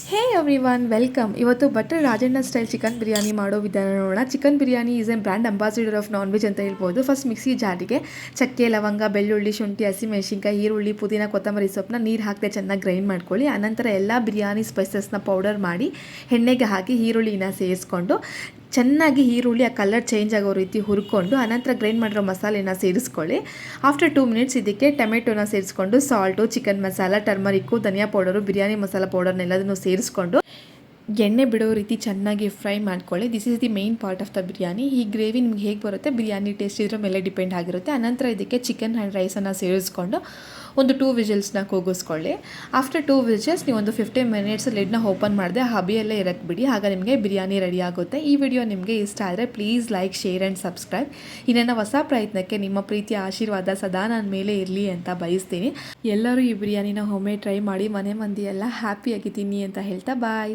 ಹೇ everyone welcome. ಇವತ್ತು butter Rajanna style chicken biryani ಮಾಡೋ ವಿಧಾನ ನೋಡೋಣ. Chicken biryani is A brand ambassador of non veg ಅಂತ ಹೇಳ್ಬೋದು. ಫಸ್ಟ್ ಮಿಕ್ಸಿ ಜಾರಿಗೆ ಚಕ್ಕೆ, ಲವಂಗ, ಬೆಳ್ಳುಳ್ಳಿ, ಶುಂಠಿ, ಹಸಿಮೆಣಸಿನ್ಕಾಯಿ, ಈರುಳ್ಳಿ, ಪುದೀನ, ಕೊತ್ತಂಬರಿ ಸೊಪ್ಪನ್ನ ನೀರು ಹಾಕದೆ ಚೆನ್ನಾಗಿ ಗ್ರೈಂಡ್ ಮಾಡ್ಕೊಳ್ಳಿ. ಆನಂತರ ಎಲ್ಲ ಬಿರಿಯಾನಿ ಸ್ಪೈಸಸ್ನ ಪೌಡರ್ ಮಾಡಿ ಎಣ್ಣೆಗೆ ಹಾಕಿ ಈರುಳ್ಳಿನ ಸೇರಿಸ್ಕೊಂಡು ಚೆನ್ನಾಗಿ ಈರುಳ್ಳಿ ಆ ಕಲರ್ ಚೇಂಜ್ ಆಗೋ ರೀತಿ ಹುರ್ಕೊಂಡು ಆನಂತರ ಗ್ರೈಂಡ್ ಮಾಡಿರೋ ಮಸಾಲೆನ ಸೇರಿಸ್ಕೊಳ್ಳಿ. ಆಫ್ಟರ್ 2 ಮಿನಿಟ್ಸ್ ಇದಕ್ಕೆ ಟೊಮೆಟೊನ ಸೇರಿಸ್ಕೊಂಡು ಸಾಲ್ಟು, ಚಿಕನ್ ಮಸಾಲ, ಟರ್ಮರಿಕ್ಕು, ಧನಿಯಾ ಪೌಡರು, ಬಿರಿಯಾನಿ ಮಸಾಲ ಪೌಡರ್ನೆಲ್ಲದನ್ನು ಸೇರಿಸ್ಕೊಂಡು ಎಣ್ಣೆ ಬಿಡೋ ರೀತಿ ಚೆನ್ನಾಗಿ ಫ್ರೈ ಮಾಡ್ಕೊಳ್ಳಿ. This is the main part of the biryani. ಈ ಗ್ರೇವಿ ನಿಮ್ಗೆ ಹೇಗೆ ಬರುತ್ತೆ, ಬಿರಿಯಾನಿ ಟೇಸ್ಟ್ ಇದ್ರ ಮೇಲೆ ಡಿಪೆಂಡ್ ಆಗಿರುತ್ತೆ. ಆನಂತರ ಇದಕ್ಕೆ ಚಿಕನ್ ಆ್ಯಂಡ್ ರೈಸನ್ನು ಸೇರಿಸ್ಕೊಂಡು ಒಂದು 2 ವಿಜಿಲ್ಸ್ನ ಕೂಗಿಸ್ಕೊಳ್ಳಿ. ಆಫ್ಟರ್ 2 ವಿಜಿಲ್ಸ್ ನೀವು ಒಂದು 15 ಮಿನಿಟ್ಸ್ ಲಿಡ್ನ ಓಪನ್ ಮಾಡಿದೆ ಹಬಿಯಲ್ಲೇ ಇರಕ್ಕೆ ಬಿಡಿ. ಆಗ ನಿಮಗೆ ಬಿರಿಯಾನಿ ರೆಡಿ ಆಗುತ್ತೆ. ಈ ವಿಡಿಯೋ ನಿಮಗೆ ಇಷ್ಟ ಆದರೆ please like, share and subscribe. ಈ ನನ್ನ ಹೊಸ ಪ್ರಯತ್ನಕ್ಕೆ ನಿಮ್ಮ ಪ್ರೀತಿಯ ಆಶೀರ್ವಾದ ಸದಾ ನನ್ನ ಮೇಲೆ ಇರಲಿ ಅಂತ ಬಯಸ್ತೀನಿ. ಎಲ್ಲರೂ ಈ ಬಿರಿಯಾನಿನ ಒಮ್ಮೆ ಟ್ರೈ ಮಾಡಿ ಮನೆ ಮಂದಿ ಎಲ್ಲ ಹ್ಯಾಪಿಯಾಗಿ ತಿನ್ನಿ ಅಂತ ಹೇಳ್ತಾ ಬಾಯ್.